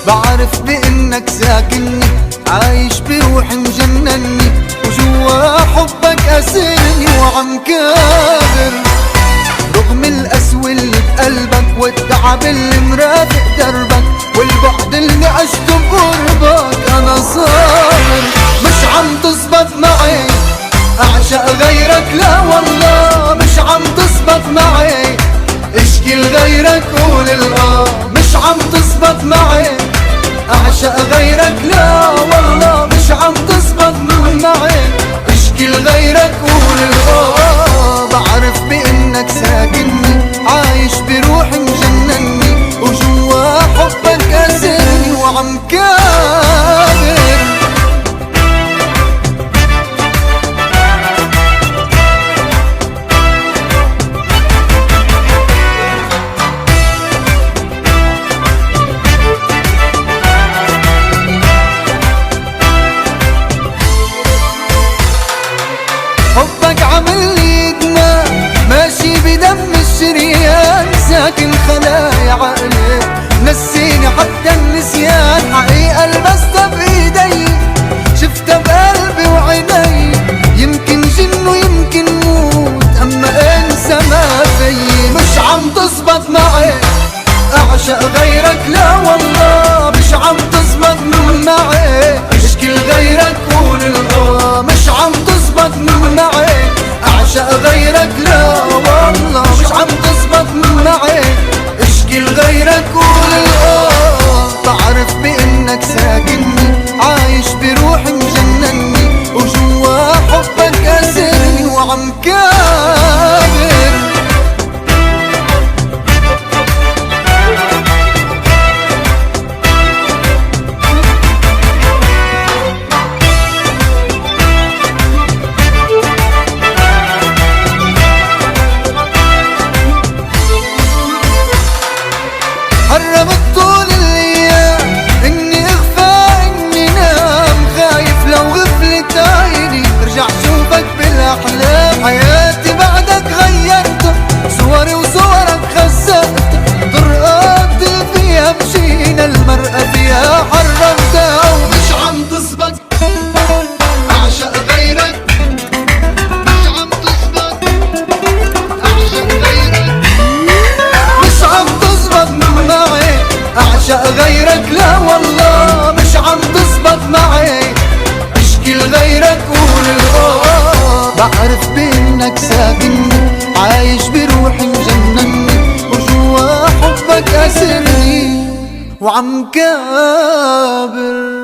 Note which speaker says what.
Speaker 1: بعرف بإنك ساكنني، عايش بروحي مجنني، وجوا حبك أسرني وعم كابر. رغم القسوة اللي بقلبك والتعب اللي مرافق دربك والبعد اللي عشته بقربك، أنا صابر مش عم تزبط معي أعشق غيرك، لا والله مش عم تزبط معي اشكي لغيرك قول الآه. مش عم تزبط معي أعشق غيرك، لا والله مش عم تزبط معي اشكي لغيرك قول الآه. بعرف بإنك ساكنني، عايش بروحي مجنني، وجوا حبك أسرني وعم كابر. حبك عامل لي دماء ماشي بدم الشريان، ساكن خلايا عقلي نسيني حتى النسيان. حقيقة لمستها بإيدي شفتها بقلبي وعيني، يمكن جن ويمكن موت أما انسى ما فيي. مش عم تزبط معي أعشق غيرك، لا والله مش عم تزبط معي اشكي لغيرك قول الآه. مش عم تزبط معي أعشق غيرك، لا والله مش عم تزبط معي اشكي لغيرك قول الآه. بعرف بإنك ساكنني، عايش بروحي مجنني، وجوا حبك أسرني وعم كابر. قربت طول الايام اني اخفى اني نام، خايف لو غفلت عيني ارجع شوفك بالاحلام. حياتي بعدك غيرتها، صوري وصورك خسرتها، طرقات اللي فيها مشينا المرأة فيها حرمتها. ومش عم تزبط اعشق غيرك، مش عم تزبط اعشق غيرك، مش عم تزبط معي أعشق غيرك، لا والله مش عم تزبط معي اشكي لغيرك قول الآه. بعرف بإنك ساكنني، عايش بروحي مجنني، وجوا حبك أسرني وعم كابر.